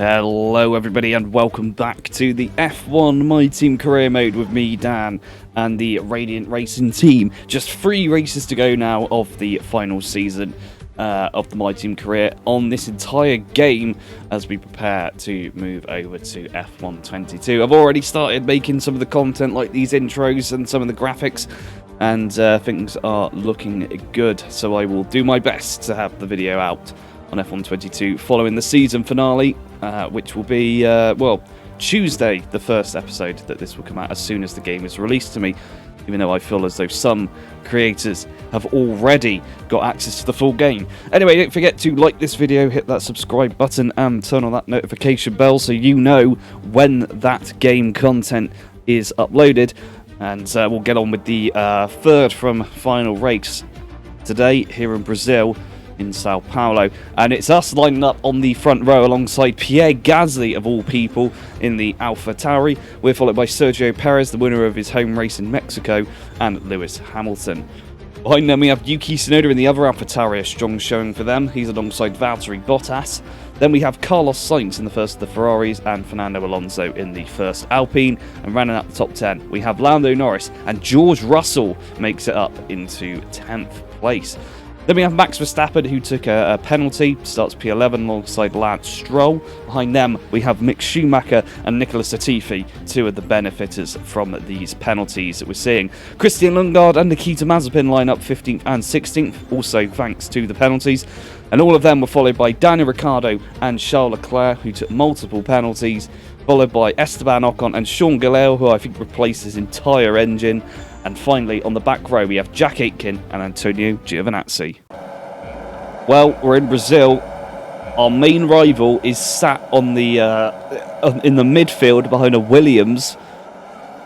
Hello everybody and welcome back to the F1 My Team Career Mode with me, Dan, and the Radiant Racing team. Just 3 races to go now of the final season of the My Team Career on this entire game as we prepare to move over to F1 22. I've already started making some of the content like these intros and some of the graphics, and things are looking good, so I will do my best to have the video out on F1 22 following the season finale, which will be, Tuesday, the first episode that this will come out as soon as the game is released to me, even though I feel as though some creators have already got access to the full game. Anyway, don't forget to like this video, hit that subscribe button, and turn on that notification bell so you know when that game content is uploaded. And we'll get on with the third from final race today here in Brazil, in Sao Paulo, and it's us lining up on the front row alongside Pierre Gasly of all people in the AlphaTauri. We're followed by Sergio Perez, the winner of his home race in Mexico, and Lewis Hamilton. Behind them we have Yuki Tsunoda in the other AlphaTauri, a strong showing for them. He's alongside Valtteri Bottas. Then we have Carlos Sainz in the first of the Ferraris and Fernando Alonso in the first Alpine. And rounding out the top 10 we have Lando Norris, and George Russell makes it up into 10th place. Then we have Max Verstappen, who took a penalty, starts P11 alongside Lance Stroll. Behind them, we have Mick Schumacher and Nicholas Latifi, 2 of the benefiters from these penalties that we're seeing. Christian Lundgaard and Nikita Mazepin line up 15th and 16th, also thanks to the penalties. And all of them were followed by Daniel Ricciardo and Charles Leclerc, who took multiple penalties, followed by Esteban Ocon and Sean Gelael, who I think replaced his entire engine. And finally, on the back row, we have Jack Aitken and Antonio Giovinazzi. Well, we're in Brazil. Our main rival is sat on the in the midfield behind a Williams.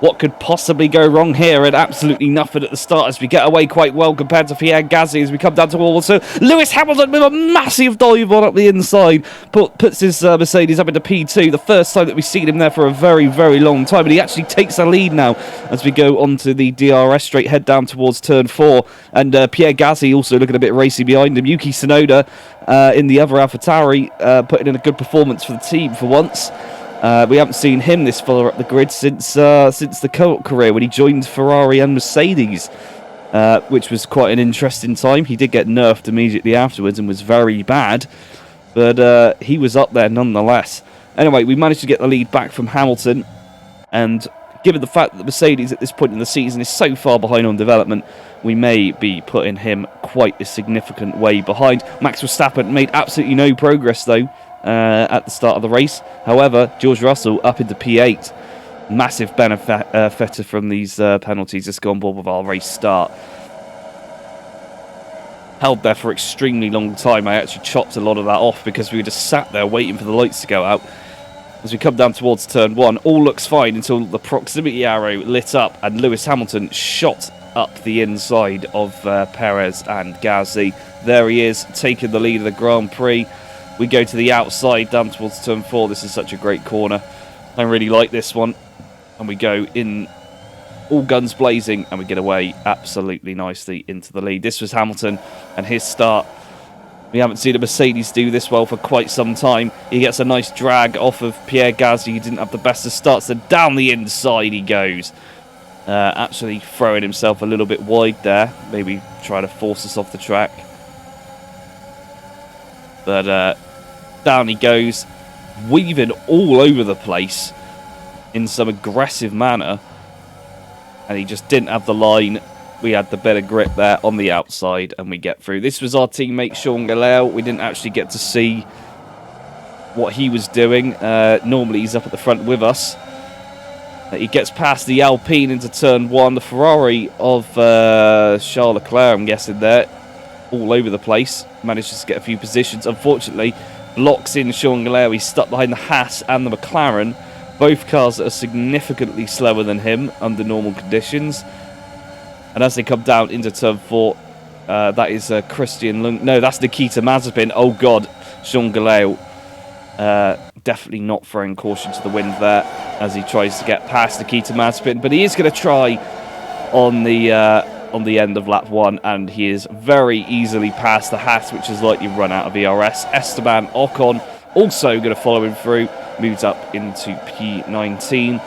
What could possibly go wrong here? And absolutely nothing at the start as we get away quite well compared to Pierre Gasly as we come down to wall. So Lewis Hamilton with a massive dive on up the inside puts his Mercedes up into P2. The first time that we've seen him there for a very, very long time. And he actually takes the lead now as we go onto the DRS straight, head down towards turn 4. And Pierre Gasly also looking a bit racy behind him. Yuki Tsunoda in the other AlphaTauri putting in a good performance for the team for once. We haven't seen him this far up the grid since the co-op career when he joined Ferrari and Mercedes, which was quite an interesting time. He did get nerfed immediately afterwards and was very bad, but he was up there nonetheless. Anyway, we managed to get the lead back from Hamilton, and given the fact that Mercedes at this point in the season is so far behind on development, we may be putting him quite a significant way behind. Max Verstappen made absolutely no progress though at the start of the race. However, George Russell up into P8. Massive benefit from these penalties. Let's go on board with our race start. Held there for extremely long time. I actually chopped a lot of that off because we were just sat there waiting for the lights to go out. As we come down towards turn 1, all looks fine until the proximity arrow lit up and Lewis Hamilton shot up the inside of Perez and Gasly. There he is, taking the lead of the Grand Prix. We go to the outside, down towards turn 4. This is such a great corner. I really like this one. And we go in all guns blazing, and we get away absolutely nicely into the lead. This was Hamilton and his start. We haven't seen a Mercedes do this well for quite some time. He gets a nice drag off of Pierre Gasly. He didn't have the best of starts. Then down the inside he goes. Actually throwing himself a little bit wide there. Maybe trying to force us off the track. But down he goes, weaving all over the place in some aggressive manner. And he just didn't have the line. We had the better grip there on the outside, and we get through. This was our teammate Sean Gelael. We didn't actually get to see what he was doing. Normally he's up at the front with us. He gets past the Alpine into turn 1. The Ferrari of Charles Leclerc, I'm guessing there, all over the place. Manages to get a few positions. Unfortunately, blocks in Sean Gelael. He's stuck behind the Haas and the McLaren. Both cars that are significantly slower than him under normal conditions. And as they come down into turn 4, that is Christian Lund. No, that's Nikita Mazepin. Oh God, Sean Gelael definitely not throwing caution to the wind there as he tries to get past Nikita Mazepin. But he is going to try on the end of lap 1, and he is very easily past the Haas, which has likely run out of ERS. Esteban Ocon also going to follow him through, moves up into P19.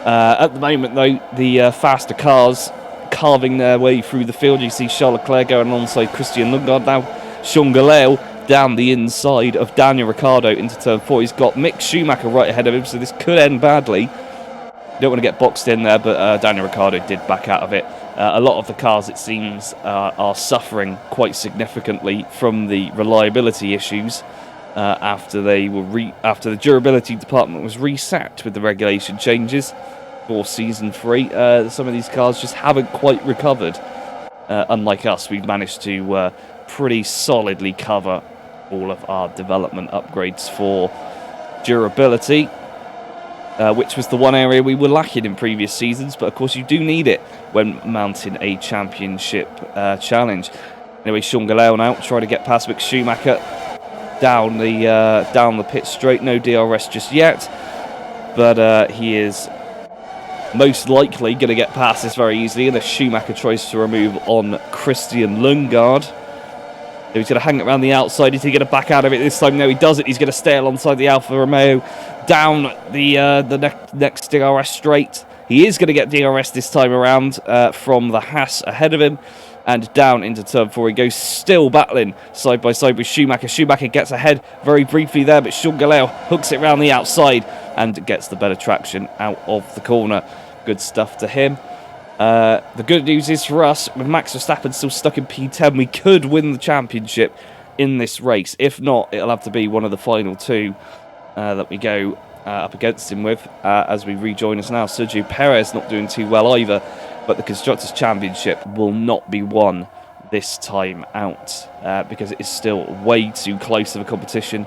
At the moment, though, the faster cars carving their way through the field. You see Charles Leclerc going alongside Christian Lundgaard now. Sean Galeo down the inside of Daniel Ricciardo into turn 4. He's got Mick Schumacher right ahead of him, so this could end badly. You don't want to get boxed in there, but Daniel Ricciardo did back out of it. A lot of the cars, it seems, are suffering quite significantly from the reliability issues after the durability department was reset with the regulation changes for Season 3. Some of these cars just haven't quite recovered. Unlike us, we've managed to pretty solidly cover all of our development upgrades for durability, which was the one area we were lacking in previous seasons, but of course you do need it when mounting a championship challenge. Anyway, Sean Galeo now trying to get past Mick Schumacher down the pit straight. No DRS just yet, but he is most likely going to get past this very easily, and as Schumacher tries to remove on Christian Lundgaard. He's going to hang it around the outside. Is he going to back out of it this time? No, he doesn't. He's going to stay alongside the Alfa Romeo down the next DRS straight. He is going to get DRS this time around from the Haas ahead of him. And down into turn 4 he goes, still battling side by side with Schumacher. Schumacher gets ahead very briefly there, but Sean Galeo hooks it around the outside and gets the better traction out of the corner. Good stuff to him. The good news is for us, with Max Verstappen still stuck in P10, we could win the championship in this race. If not, it'll have to be one of the final two that we go up against him with as we rejoin us now. Sergio Perez not doing too well either, but the Constructors' Championship will not be won this time out because it is still way too close of a competition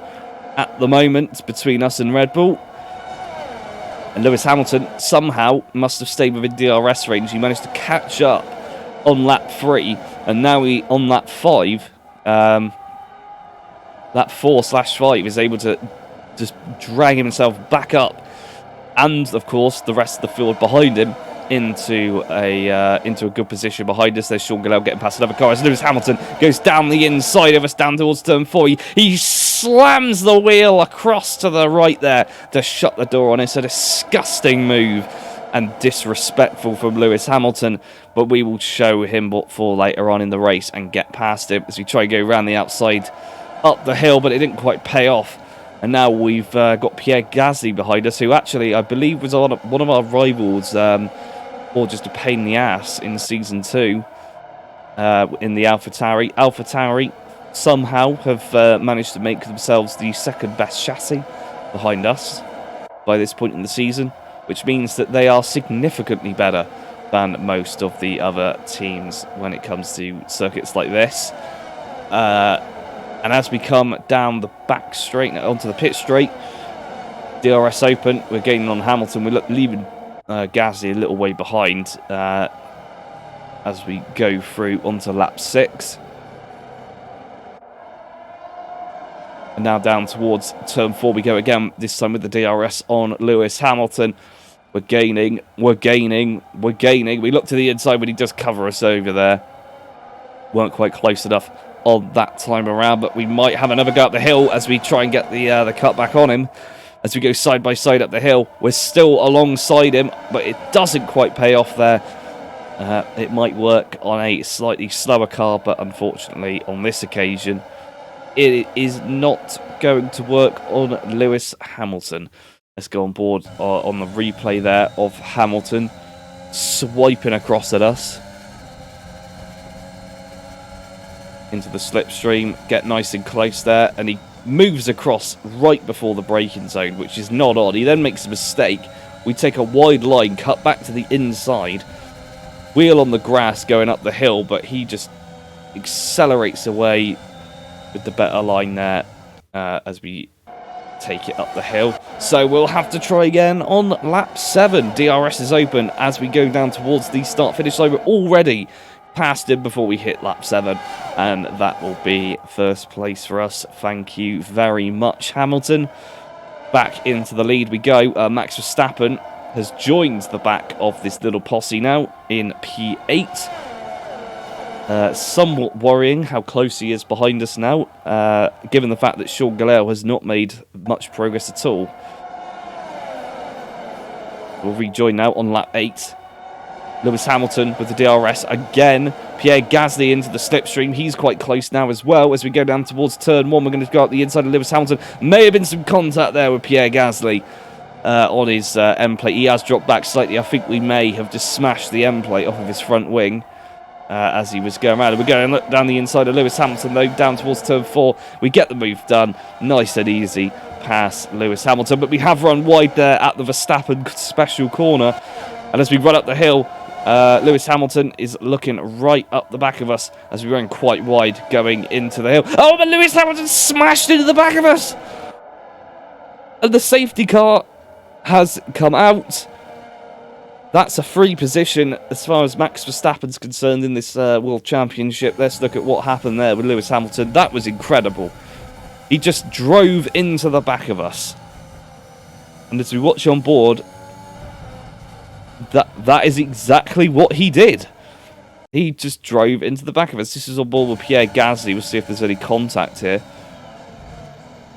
at the moment between us and Red Bull. And Lewis Hamilton somehow must have stayed within DRS range. He managed to catch up on lap 3, and now he, on lap 5, lap 4/5, is able to just drag himself back up, and of course the rest of the field behind him into a good position behind us. There's Sean Galeo getting past another car as Lewis Hamilton goes down the inside of us down towards turn 4. He slams the wheel across to the right there to shut the door on it. It's a disgusting move and disrespectful from Lewis Hamilton, but we will show him what for later on in the race and get past him as we try to go around the outside up the hill, but it didn't quite pay off. And now we've got Pierre Gasly behind us, who actually I believe was on one of our rivals, or just a pain in the ass in Season 2 in the AlphaTauri. AlphaTauri somehow have managed to make themselves the second best chassis behind us by this point in the season, which means that they are significantly better than most of the other teams when it comes to circuits like this. And as we come down the back straight onto the pit straight, DRS open, we're gaining on Hamilton. We're leaving Gasly a little way behind as we go through onto lap 6. And now down towards turn 4 we go again, this time with the DRS on Lewis Hamilton. We're gaining. We look to the inside when he does cover us over there. Weren't quite close enough on that time around, but we might have another go up the hill as we try and get the cut back on him. As we go side by side up the hill, we're still alongside him, but it doesn't quite pay off there. It might work on a slightly slower car, but unfortunately on this occasion it is not going to work on Lewis Hamilton. Let's go on board on the replay there of Hamilton swiping across at us into the slipstream, get nice and close there, and he moves across right before the braking zone, which is not odd. He then makes a mistake. We take a wide line, cut back to the inside, wheel on the grass going up the hill, but he just accelerates away with the better line there as we take it up the hill. So we'll have to try again on lap 7. DRS is open as we go down towards the start-finish line. We're already past him before we hit lap 7, and that will be first place for us. Thank you very much, Hamilton. Back into the lead we go. Max Verstappen has joined the back of this little posse now in P8. Somewhat worrying how close he is behind us now, given the fact that Sean Galeo has not made much progress at all. We'll rejoin now on lap 8. Lewis Hamilton with the DRS again. Pierre Gasly into the slipstream. He's quite close now as well. As we go down towards turn 1, we're going to go up the inside of Lewis Hamilton. May have been some contact there with Pierre Gasly on his end plate. He has dropped back slightly. I think we may have just smashed the end plate off of his front wing. As he was going around. We're going down the inside of Lewis Hamilton, though, down towards turn 4. We get the move done. Nice and easy past Lewis Hamilton. But we have run wide there at the Verstappen special corner. And as we run up the hill, Lewis Hamilton is looking right up the back of us as we run quite wide going into the hill. Oh, but Lewis Hamilton smashed into the back of us! And the safety car has come out. That's a free position as far as Max Verstappen's concerned in this World Championship. Let's look at what happened there with Lewis Hamilton. That was incredible. He just drove into the back of us. And as we watch on board, that is exactly what he did. He just drove into the back of us. This is on board with Pierre Gasly. We'll see if there's any contact here.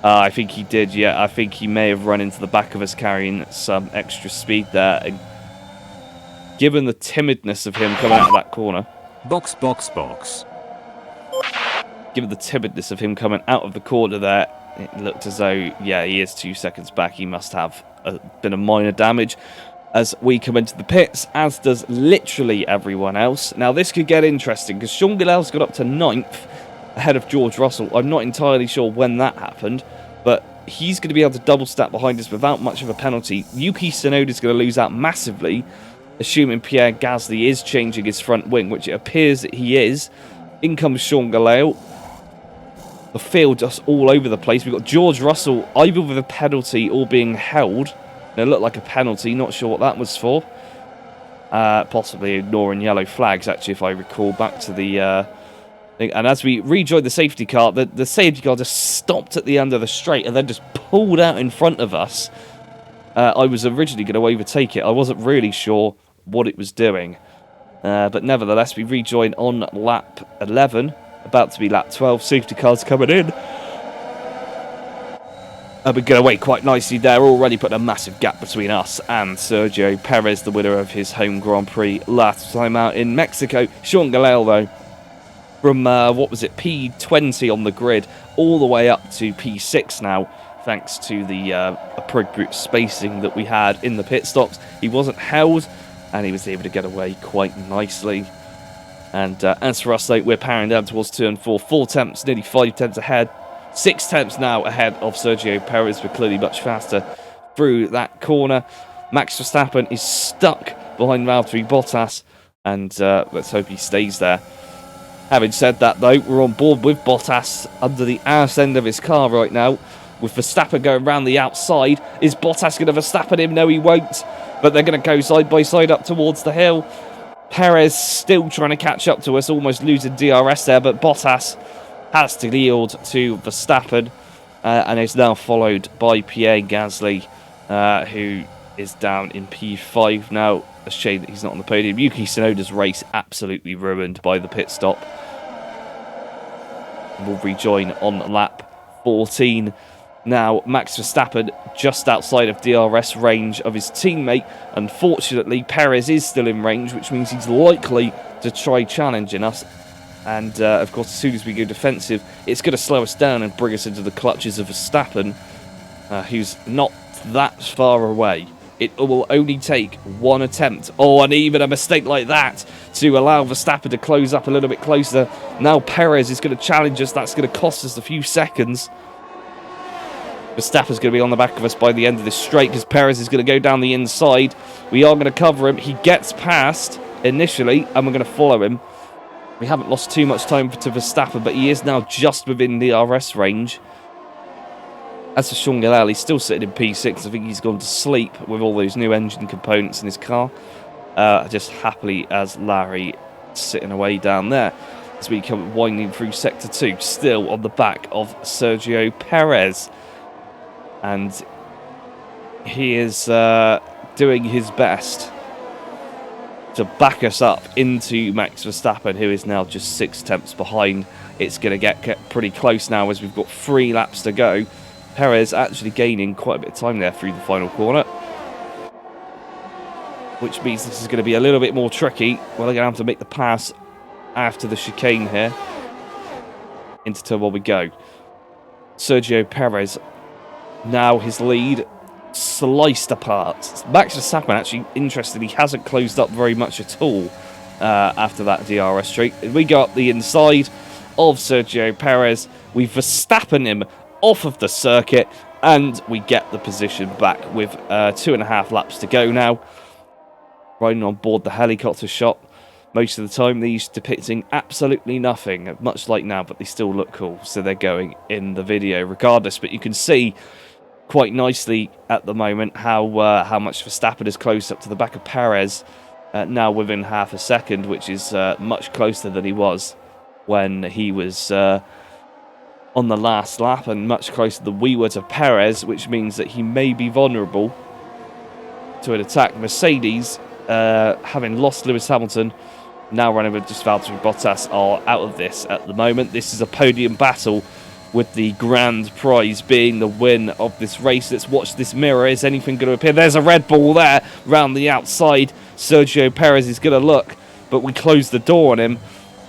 I think he did, yeah. I think he may have run into the back of us carrying some extra speed there. And given the timidness of him coming out of that corner. Box. Given the timidness of him coming out of the corner there, it looked as though, yeah, he is 2 seconds back. He must have been a minor damage as we come into the pits, as does literally everyone else. Now, this could get interesting because Sean Gilles got up to 9th ahead of George Russell. I'm not entirely sure when that happened, but he's going to be able to double stack behind us without much of a penalty. Yuki Tsunoda's going to lose out massively, assuming Pierre Gasly is changing his front wing, which it appears that he is. In comes Sean Galeo. The field just all over the place. We've got George Russell either with a penalty or being held. It looked like a penalty, not sure what that was for. Possibly ignoring yellow flags, actually, if I recall back to the thing. And as we rejoined the safety car, the safety car just stopped at the end of the straight and then just pulled out in front of us. I was originally going to overtake it. I wasn't really sure what it was doing. But nevertheless, we rejoin on lap 11. About to be lap 12. Safety cars coming in. And we get away quite nicely there. Already put a massive gap between us and Sergio Perez, the winner of his home Grand Prix last time out in Mexico. Sean Galeo, though, from, P20 on the grid, all the way up to P6 now, thanks to the appropriate spacing that we had in the pit stops. He wasn't held, and he was able to get away quite nicely. And as for us, though, we're powering down towards turn 4. 4 tenths, nearly 5 tenths ahead. 6 tenths now ahead of Sergio Perez. We're clearly much faster through that corner. Max Verstappen is stuck behind Valtteri Bottas, and let's hope he stays there. Having said that, though, we're on board with Bottas under the arse end of his car right now, with Verstappen going around the outside. Is Bottas going to Verstappen him? No, he won't. But they're going to go side by side up towards the hill. Perez still trying to catch up to us, almost losing DRS there, but Bottas has to yield to Verstappen and is now followed by Pierre Gasly, who is down in P5 now. A shame that he's not on the podium. Yuki Tsunoda's race absolutely ruined by the pit stop. We'll rejoin on lap 14. Now, Max Verstappen just outside of DRS range of his teammate. Unfortunately, Perez is still in range, which means he's likely to try challenging us. And, of course, as soon as we go defensive, it's going to slow us down and bring us into the clutches of Verstappen, who's not that far away. It will only take one attempt, and even a mistake like that, to allow Verstappen to close up a little bit closer. Now Perez is going to challenge us. That's going to cost us a few seconds. Verstappen's going to be on the back of us by the end of this straight because Perez is going to go down the inside. We are going to cover him. He gets past initially, and we're going to follow him. We haven't lost too much time to Verstappen, but he is now just within the DRS range. As for Sean Galeo, he's still sitting in P6. I think he's gone to sleep with all those new engine components in his car. Just happily as Larry sitting away down there as we come winding through Sector 2, still on the back of Sergio Perez. And he is doing his best to back us up into Max Verstappen, who is now just 6 tenths behind. It's going to get pretty close now as we've got 3 laps to go. Perez actually gaining quite a bit of time there through the final corner, which means this is going to be a little bit more tricky. Well, they're going to have to make the pass after the chicane here. Into turn 1 we go. Sergio Perez, now his lead sliced apart. Max Verstappen actually, interestingly, hasn't closed up very much at all after that DRS straight. We go up the inside of Sergio Perez. We Verstappen him off of the circuit, and we get the position back with 2.5 laps to go now. Riding on board the helicopter shot. Most of the time, these depicting absolutely nothing, much like now, but they still look cool, so they're going in the video regardless. But you can see quite nicely at the moment how much Verstappen is close up to the back of Perez, now within half a second, which is much closer than he was when he was on the last lap, and much closer than we were to Perez, which means that he may be vulnerable to an attack. Mercedes, having lost Lewis Hamilton, now running with just Valtteri Bottas, are out of this at the moment. This is a podium battle, with the grand prize being the win of this race. Let's watch this mirror. Is anything going to appear? There's a Red Bull there round the outside. Sergio Perez is going to look, but we closed the door on him,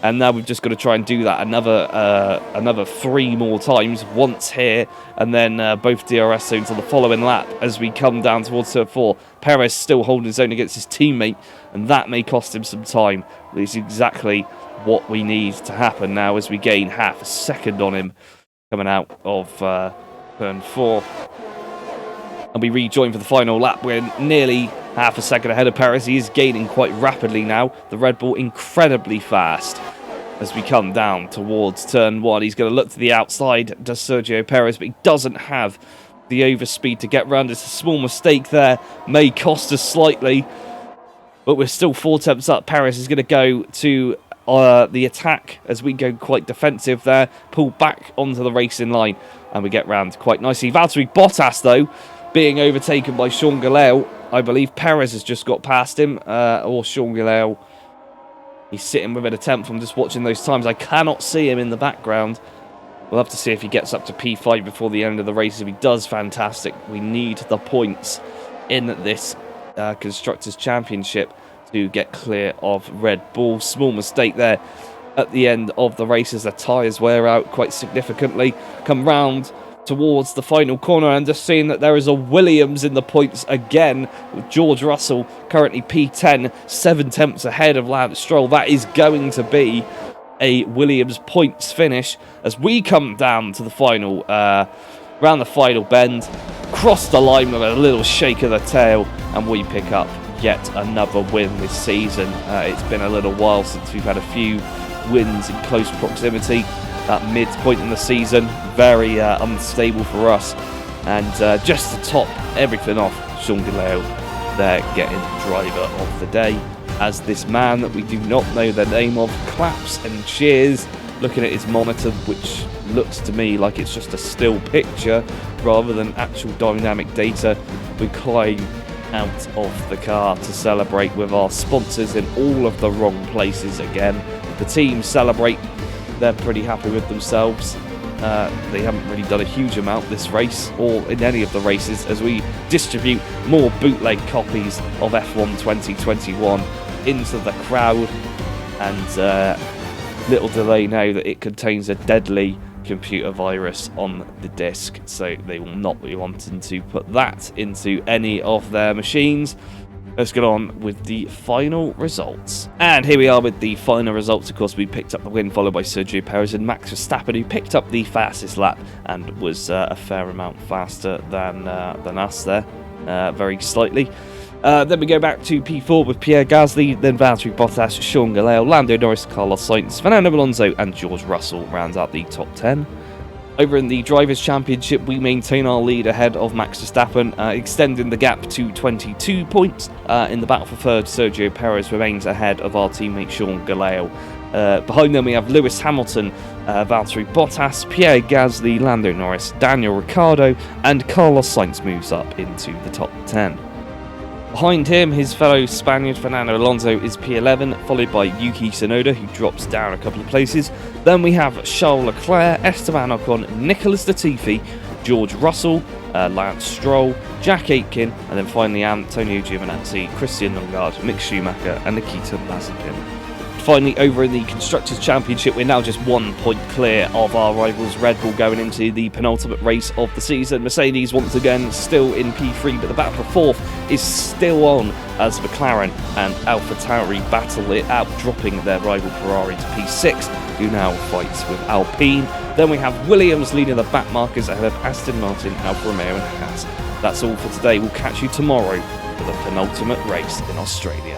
and now we've just got to try and do that another 3 more times. Once here, and then both DRS zones on the following lap as we come down towards turn 4. Perez still holding his own against his teammate, and that may cost him some time. But it's exactly what we need to happen now as we gain half a second on him coming out of turn 4. And we rejoin for the final lap. We're nearly half a second ahead of Perez. He is gaining quite rapidly now. The Red Bull incredibly fast as we come down towards turn 1. He's going to look to the outside, does Sergio Perez, but he doesn't have the overspeed to get round. It's a small mistake there. May cost us slightly, but we're still 4 tenths up. Perez is going to go to the attack as we go quite defensive there. Pull back onto the racing line, and we get round quite nicely. Valtteri Bottas, though, being overtaken by Sean Gelael. I believe Perez has just got past him, or Sean Gelael. He's sitting with an attempt. I'm just watching those times. I cannot see him in the background. We'll have to see if he gets up to P5 before the end of the race. If he does, fantastic. We need the points in this Constructors' Championship to get clear of Red Bull. Small mistake there at the end of the race as the tyres wear out quite significantly. Come round towards the final corner, and just seeing that there is a Williams in the points again, with George Russell currently P10, 7 tenths ahead of Lance Stroll. That is going to be a Williams points finish as we come down to the final, round the final bend, cross the line with a little shake of the tail, and we pick up yet another win this season. It's been a little while since we've had a few wins in close proximity. That midpoint in the season, very unstable for us. And just to top everything off, Sean Gelael there getting driver of the day, as this man that we do not know the name of claps and cheers, looking at his monitor, which looks to me like it's just a still picture rather than actual dynamic data. We climb out of the car to celebrate with our sponsors in all of the wrong places again. The team celebrate. They're pretty happy with themselves. They haven't really done a huge amount this race or in any of the races, as we distribute more bootleg copies of F1 2021 into the crowd. And little do they know that it contains a deadly computer virus on the disc, so they will not be wanting to put that into any of their machines. Let's get on with the final results. And here we are with the final results. Of course, we picked up the win, followed by Sergio Perez and Max Verstappen, who picked up the fastest lap and was a fair amount faster than us there, very slightly. Then we go back to P4 with Pierre Gasly, then Valtteri Bottas, Sean Gelael, Lando Norris, Carlos Sainz, Fernando Alonso and George Russell rounds out the top 10. Over in the Drivers' Championship, we maintain our lead ahead of Max Verstappen, extending the gap to 22 points. In the battle for third, Sergio Perez remains ahead of our teammate Sean Gelael. Behind them we have Lewis Hamilton, Valtteri Bottas, Pierre Gasly, Lando Norris, Daniel Ricciardo and Carlos Sainz moves up into the top 10. Behind him, his fellow Spaniard Fernando Alonso is P11, followed by Yuki Tsunoda, who drops down a couple of places. Then we have Charles Leclerc, Esteban Ocon, Nicholas Latifi, George Russell, Lance Stroll, Jack Aitken, and then finally Antonio Giovinazzi, Christian Lundgaard, Mick Schumacher, and Nikita Mazepin. Finally, over in the Constructors' Championship, we're now just 1 point clear of our rivals Red Bull going into the penultimate race of the season. Mercedes, once again, still in P3, but the battle for 4th is still on as McLaren and AlphaTauri battle it out, dropping their rival Ferrari to P6, who now fights with Alpine. Then we have Williams leading the back markers ahead of Aston Martin, Alfa Romeo and Haas. That's all for today. We'll catch you tomorrow for the penultimate race in Australia.